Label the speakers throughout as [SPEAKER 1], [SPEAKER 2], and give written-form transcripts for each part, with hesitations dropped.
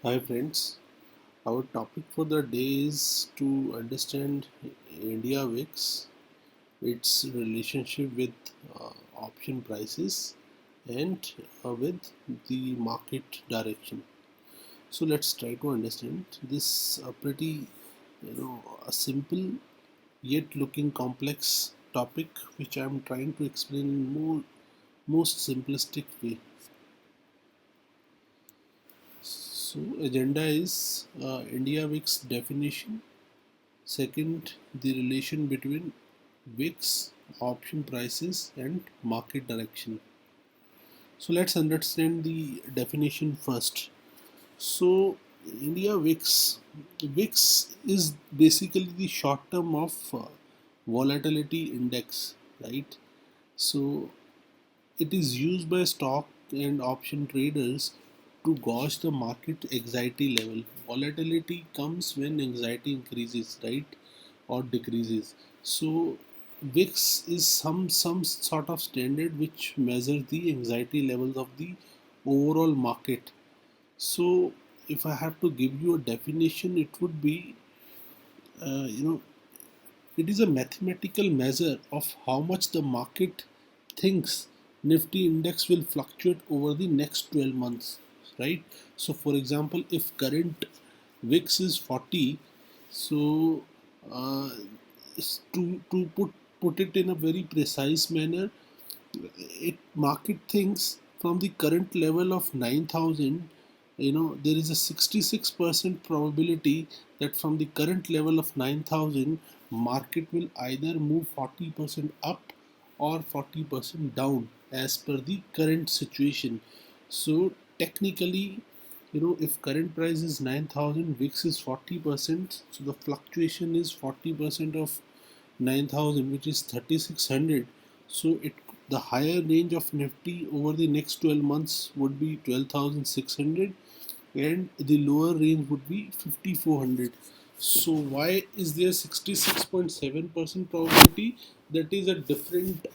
[SPEAKER 1] Hi friends, our topic for the day is to understand India VIX, its relationship with option prices and with the market direction. So let's try to understand this pretty, a simple yet looking complex topic which I am trying to explain in most simplistic way. So agenda is India VIX definition. Second, the relation between VIX, option prices, and market direction. So let's understand the definition first. So India VIX is basically the short term of volatility index, right? So it is used by stock and option traders to gauge the market anxiety level. Volatility comes when anxiety increases, right, or decreases. So VIX is some sort of standard which measures the anxiety levels of the overall market. So if I have to give you a definition, it would be, uh, you know, it is a mathematical measure of how much the market thinks Nifty index will fluctuate over the next 12 months, right? So, for example, if current VIX is 40, so uh, to put it in a very precise manner, it market thinks from the current level of 9,000, there is a 66% probability that from the current level of 9,000 market will either move 40% up or 40% down as per the current situation. So technically, if current price is 9,000, VIX is 40%, so the fluctuation is 40% of 9,000, which is 3,600. So the higher range of Nifty over the next 12 months would be 12,600 and the lower range would be 5,400. So why is there 66.7% probability? That is a different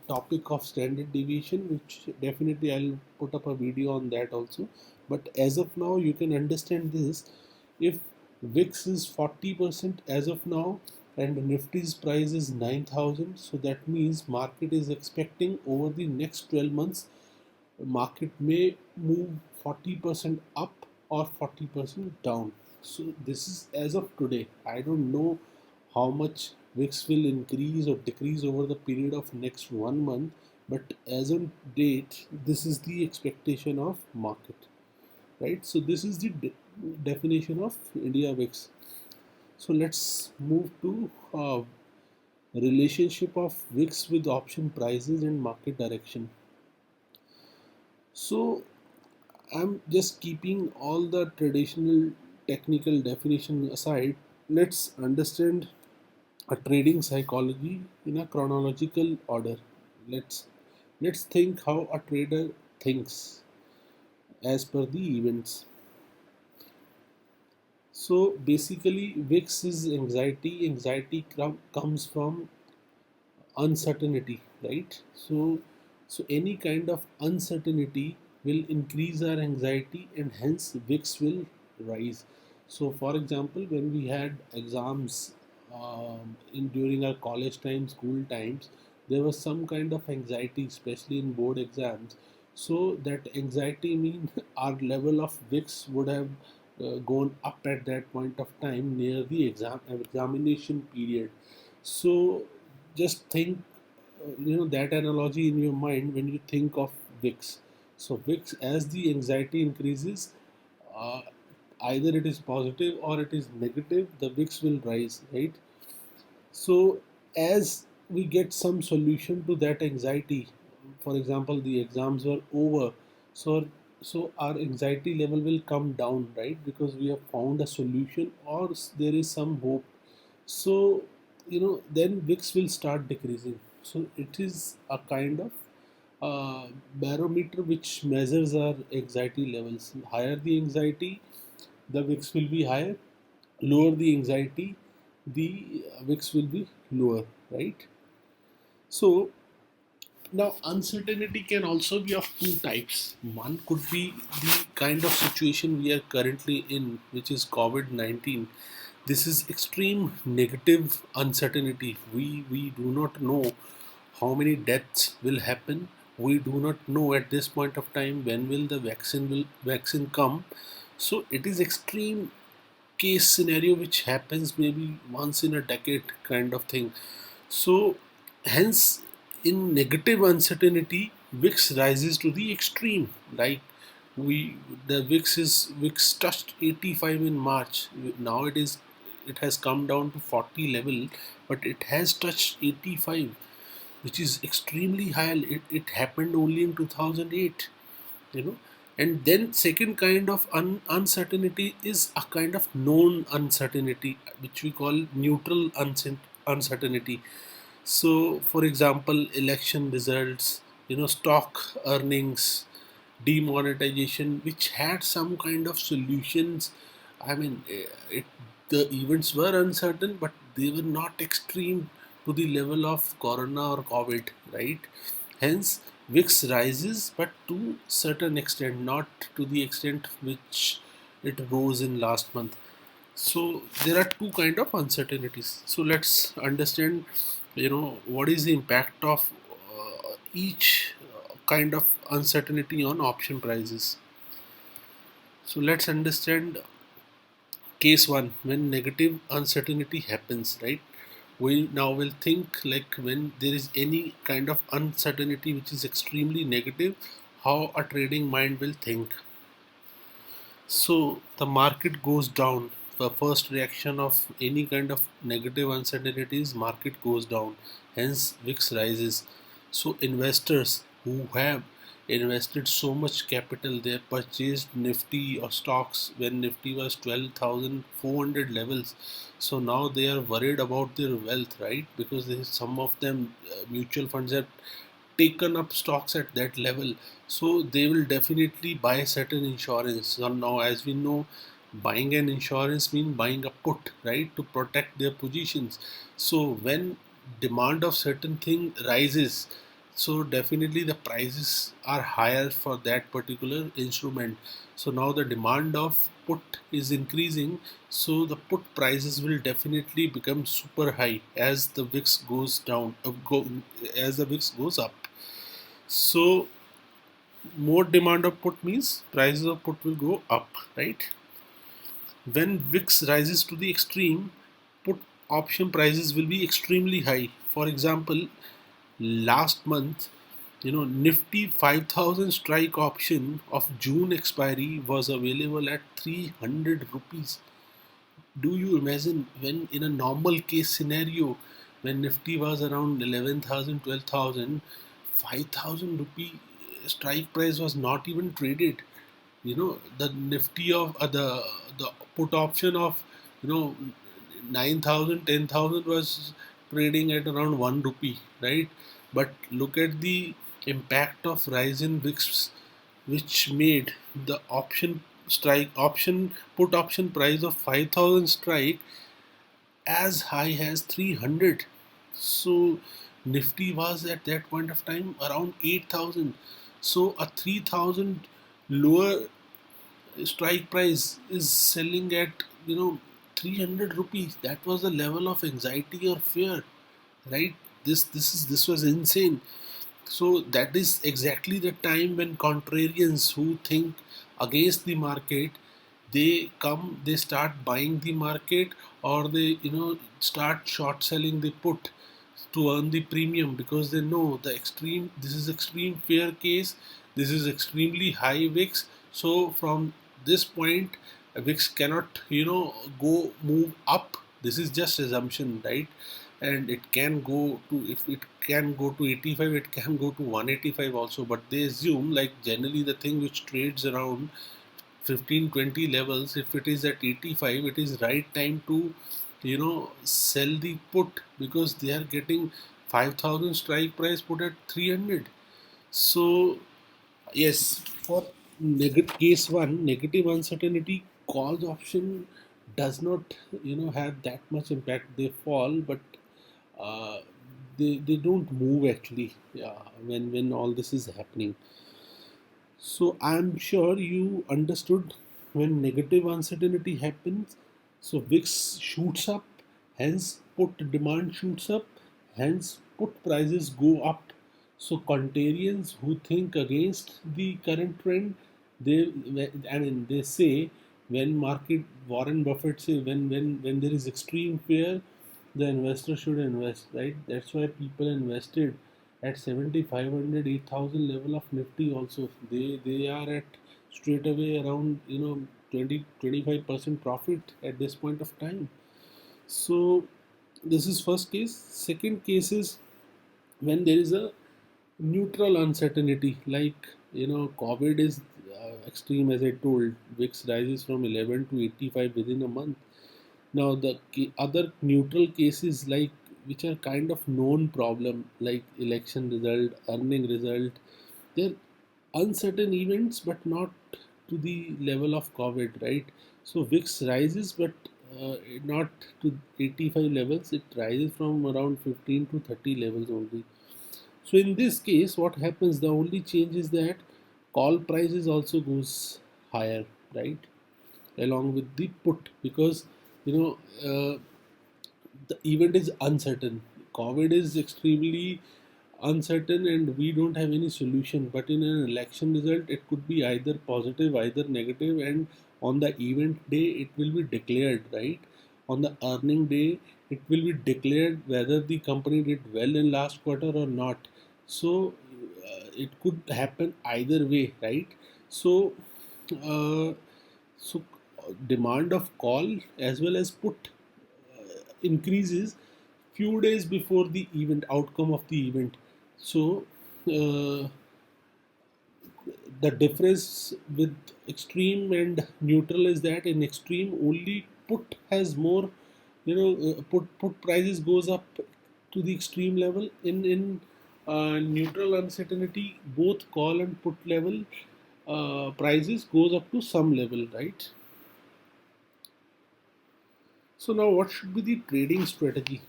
[SPEAKER 1] topic of standard deviation, which definitely I'll put up a video on that also. But as of now, you can understand this. If VIX is 40% as of now and Nifty's price is 9,000, so that means market is expecting over the next 12 months market may move 40% up or 40% down. So this is as of today. I don't know how much VIX will increase or decrease over the period of next 1 month, but as on date, this is the expectation of market, right? So this is the definition of India VIX. So let's move to relationship of VIX with option prices and market direction. So I'm just keeping all the traditional technical definition aside. Let's understand a trading psychology in a chronological order. Let's think how a trader thinks as per the events. So basically, VIX is anxiety. Anxiety comes from uncertainty, right? So any kind of uncertainty will increase our anxiety and hence VIX will rise. So for example, when we had exams in during our college times, school times, there was some kind of anxiety, especially in board exams. So that anxiety mean our level of VIX would have gone up at that point of time near the examination period. So just think, that analogy in your mind when you think of VIX. So VIX, as the anxiety increases, uh, either it is positive or it is negative, the VIX will rise, right? So as we get some solution to that anxiety, for example, the exams were over, so our anxiety level will come down, right? Because we have found a solution or there is some hope. So then VIX will start decreasing. So it is a kind of barometer which measures our anxiety levels. Higher the anxiety, the VIX will be higher. Lower the anxiety, the VIX will be lower, right? So Now, uncertainty can also be of two types. One could be the kind of situation we are currently in, which is COVID 19. This is extreme negative uncertainty. We do not know how many deaths will happen. We do not know at this point of time when will the vaccine come. So it is extreme case scenario which happens maybe once in a decade kind of thing. So hence in negative uncertainty VIX rises to the extreme. Like we the VIX touched 85 in March. Now it has come down to 40 level, but it has touched 85, which is extremely high. It happened only in 2008, you know. And then second kind of uncertainty is a kind of known uncertainty, which we call neutral uncertainty. So for example, election results, stock earnings, demonetization, which had some kind of solutions. I mean, the events were uncertain, but they were not extreme to the level of corona or COVID, right? Hence, VIX rises, but to certain extent, not to the extent which it rose in last month. So there are two kind of uncertainties. So let's understand, what is the impact of each kind of uncertainty on option prices. So let's understand case one, when negative uncertainty happens, right? We now will think like when there is any kind of uncertainty which is extremely negative, how a trading mind will think. So the market goes down. The first reaction of any kind of negative uncertainty is market goes down. Hence VIX rises. So investors who have invested so much capital, they purchased Nifty or stocks when Nifty was 12,400 levels. So now they are worried about their wealth, right? Because some of them mutual funds have taken up stocks at that level, so they will definitely buy certain insurance. So now, as we know, buying an insurance means buying a put, right, to protect their positions. So when demand of certain thing rises, so definitely the prices are higher for that particular instrument. So now the demand of put is increasing, so the put prices will definitely become super high as the VIX goes down, as the VIX goes up. So more demand of put means prices of put will go up, right? When VIX rises to the extreme, put option prices will be extremely high. For example, last month, Nifty 5000 strike option of June expiry was available at 300 rupees. Do you imagine, when in a normal case scenario, when Nifty was around 11,000, 12,000, 5,000 rupee strike price was not even traded. The Nifty of the put option of, 9,000, 10,000 was trading at around 1 rupee, right? But look at the impact of rise in VIX, which made the option put option price of 5,000 strike as high as 300. So Nifty was at that point of time around 8,000. So a 3,000 lower strike price is selling at 300 rupees. That was the level of anxiety or fear, right? This was insane. So that is exactly the time when contrarians who think against the market, they start buying the market, or they start short selling the put to earn the premium, because they know this is extreme fair case, this is extremely high VIX. So from this point, VIX cannot go move up. This is just assumption, right? And it can go to, if it can go to 85, it can go to 185 also, but they assume like generally the thing which trades around 15-20 levels, if it is at 85, it is right time to sell the put, because they are getting 5,000 strike price put at 300. So yes, for case one, negative uncertainty, calls option does not have that much impact. They fall, but uh, they don't move actually, when all this is happening. So I'm sure you understood, when negative uncertainty happens, so VIX shoots up, hence put demand shoots up, hence put prices go up. So contrarians who think against the current trend, they they say, when market, Warren Buffett say, when there is extreme fear, the investor should invest, right? That's why people invested at 7,500, 8,000 level of Nifty also. They are at straight away around 20-25% profit at this point of time. So this is first case. Second case is when there is a neutral uncertainty, like COVID is extreme, as I told. VIX rises from 11 to 85 within a month. Now the other neutral cases, like, which are kind of known problem, like election result, earning result, they're uncertain events, but not to the level of COVID, right? So VIX rises, but not to 85 levels. It rises from around 15 to 30 levels only. So in this case, what happens? The only change is that call prices also goes higher, right? Along with the put, because you know uh, the event is uncertain. COVID is extremely uncertain, and we don't have any solution. But in an election result, it could be either positive, either negative, and on the event day, it will be declared, right? On the earning day, it will be declared whether the company did well in last quarter or not. So it could happen either way, right? So uh, so demand of call as well as put increases few days before the event outcome of the event. So uh, the difference with extreme and neutral is that in extreme only put has more, put prices goes up to the extreme level. In neutral uncertainty, both call and put level prices goes up to some level, right? So now, what should be the trading strategy?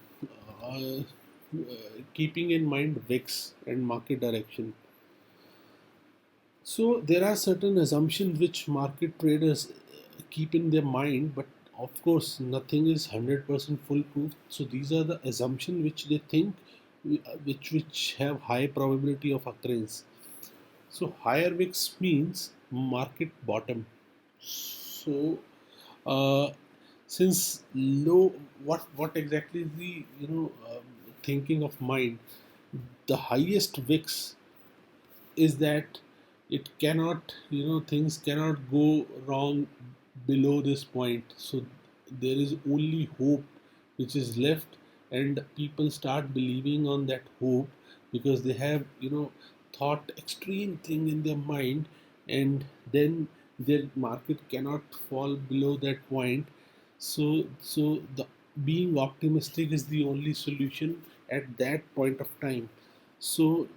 [SPEAKER 1] Keeping in mind VIX and market direction. So there are certain assumptions which market traders keep in their mind, but of course nothing is 100% foolproof. So these are the assumptions which they think, which have high probability of occurrence. So higher VIX means market bottom. So uh, since low, what exactly is the thinking of mind? The highest VIX is that it cannot, things cannot go wrong below this point. So there is only hope which is left, and people start believing on that hope, because they have thought extreme thing in their mind, and then their market cannot fall below that point. So the being optimistic is the only solution at that point of time. So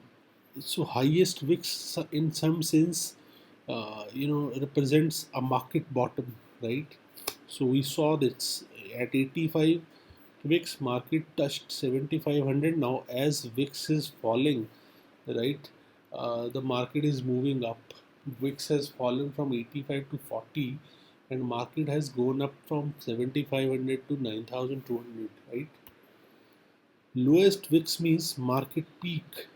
[SPEAKER 1] so highest VIX in some sense, represents a market bottom, right? So we saw this at 85 VIX, market touched 7,500. Now as VIX is falling, right, the market is moving up. VIX has fallen from 85 to 40, and market has gone up from 7,500 to 9,200, right? Lowest VIX means market peak.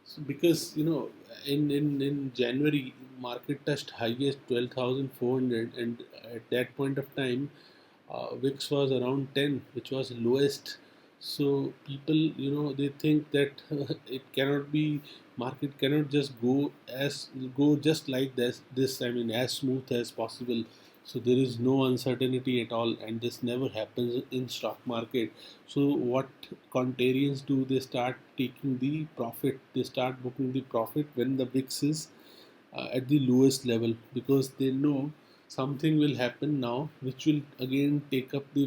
[SPEAKER 1] So because in January, market touched highest 12,400, and at that point of time, VIX was around 10, which was lowest. So people, they think that it cannot be, market cannot just go just like this, I mean, as smooth as possible. So there is no uncertainty at all, and this never happens in stock market. So what contrarians do, they start taking the profit, they start booking the profit when the VIX is at the lowest level, because they know something will happen now which will again take up the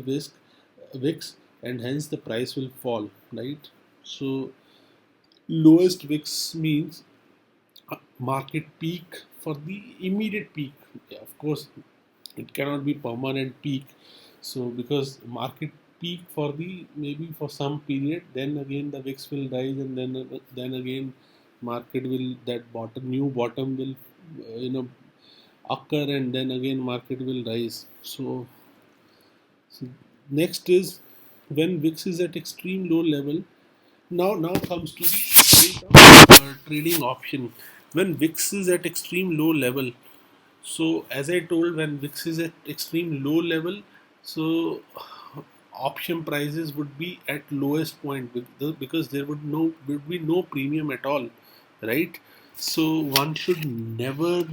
[SPEAKER 1] VIX, and hence the price will fall, right? So lowest VIX means market peak for the immediate peak. Yeah, of course, it cannot be permanent peak. So because market peak for the maybe for some period. Then again the VIX will rise, and then again market will that bottom new bottom will occur, and then again market will rise. So next is when VIX is at extreme low level. Now comes to the state of trading option. When VIX is at extreme low level, so as I told, when VIX is at extreme low level, so option prices would be at lowest point because there would be no premium at all, right? So one should never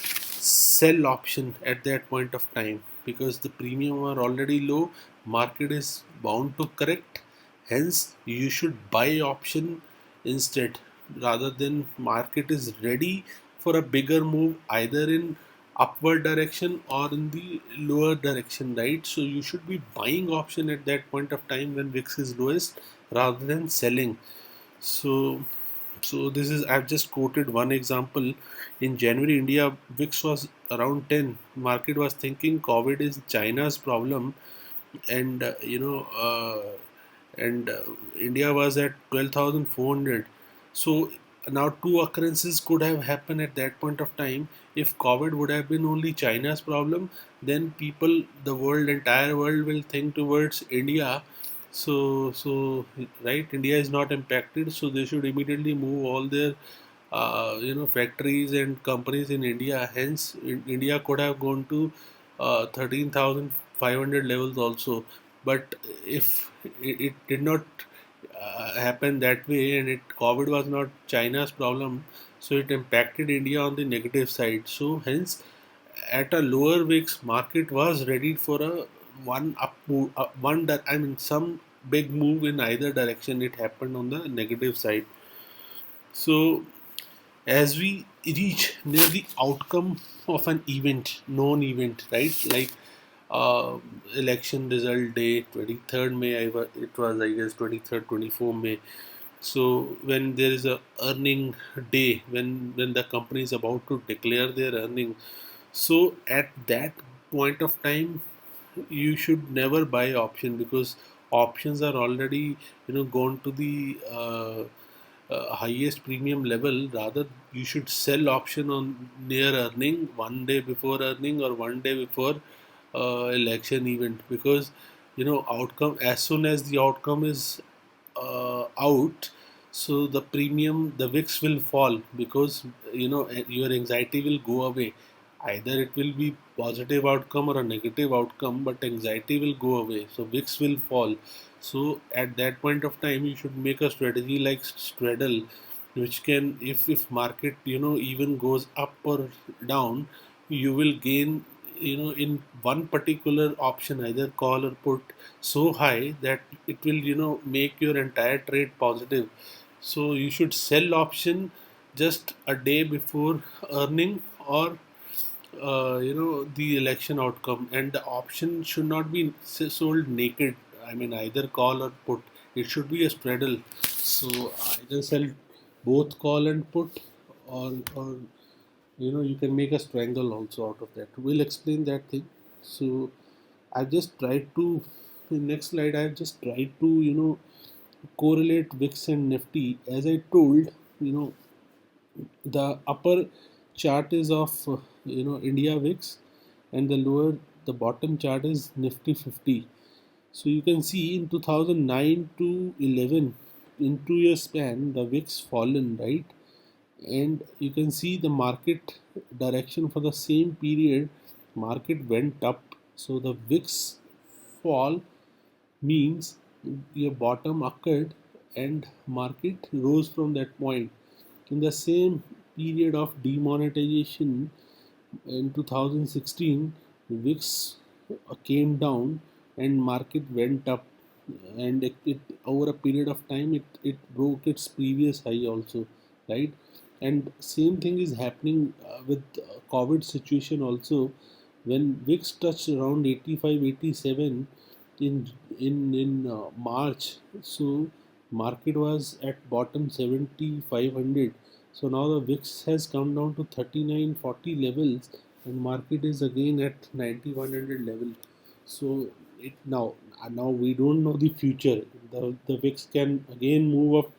[SPEAKER 1] sell option at that point of time because the premium are already low. Market is bound to correct. Hence, you should buy option instead rather than market is ready for a bigger move either in upward direction or in the lower direction, right? So you should be buying option at that point of time when VIX is lowest rather than selling. So this is I've just quoted one example. In January, India VIX was around 10. Market was thinking COVID is China's problem, and India was at 12,400. So now two occurrences could have happened at that point of time. If COVID would have been only China's problem, then people, entire world will think towards India. So right, India is not impacted, so they should immediately move all their factories and companies in India. Hence, India could have gone to 13,500 levels also. But if it did not happen that way, and COVID was not China's problem, so it impacted India on the negative side. So hence, at a lower VIX, market was ready for a one up move, I mean some big move in either direction. It happened on the negative side. So as we reach near the outcome of an event, known event, right? Like uh, election result day, 23rd May, it was, I guess, 23rd, 24 May. So when there is a earning day, when the company is about to declare their earning, so at that point of time, you should never buy option because options are already gone to the highest premium level. Rather, you should sell option on near earning, one day before earning or one day before election event, because outcome, as soon as the outcome is out, so the premium, the VIX will fall because your anxiety will go away. Either it will be positive outcome or a negative outcome, but anxiety will go away. So VIX will fall. So at that point of time, you should make a strategy like straddle, which can, if market even goes up or down, you will gain in one particular option, either call or put, so high that it will make your entire trade positive. So you should sell option just a day before earning or the election outcome, and the option should not be sold naked. I mean either call or put. It should be a straddle. So either sell both call and put, or you can make a strangle also out of that. We'll explain that thing. So I've just tried to, in next slide, I've just tried to correlate VIX and Nifty. As I told, you know the upper chart is of India VIX, and the bottom chart is Nifty 50. So you can see in 2009 to 11, in 2 year span, the VIX fallen, right? And you can see the market direction for the same period, market went up. So the VIX fall means your bottom occurred and market rose from that point. In the same period of demonetization in 2016, VIX came down and market went up, and it over a period of time it broke its previous high also, right? And same thing is happening with COVID situation also. When VIX touched around 85, 87 in March, so market was at bottom 7,500. So now the VIX has come down to 3940 levels, and market is again at 9100 level. So it now now we don't know the future. The VIX can again move up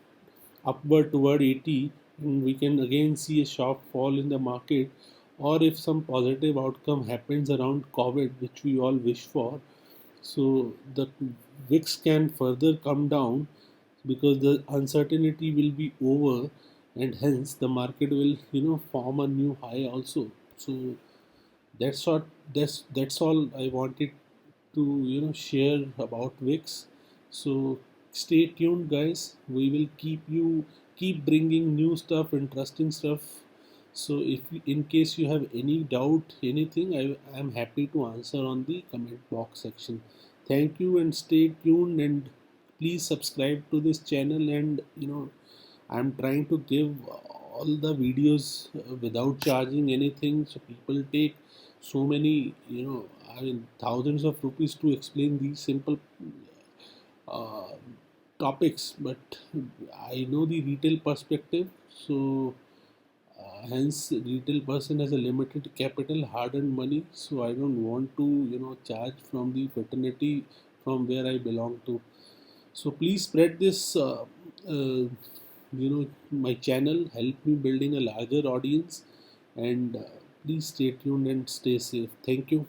[SPEAKER 1] upward toward 80, and we can again see a sharp fall in the market. Or if some positive outcome happens around COVID, which we all wish for, so the VIX can further come down because the uncertainty will be over, and hence the market will form a new high also. So that's what that's all I wanted to share about VIX. So stay tuned, guys. We will keep bringing new stuff, interesting stuff. So if in case you have any doubt, anything, I am happy to answer on the comment box section. Thank you and stay tuned, and please subscribe to this channel. And I'm trying to give all the videos without charging anything, so people take so many, I mean, thousands of rupees to explain these simple uh, topics. But I know the retail perspective, so hence retail person has a limited capital, hard-earned money. So I don't want to charge from the fraternity from where I belong to. So please spread this, my channel. Help me building a larger audience, and please stay tuned and stay safe. Thank you.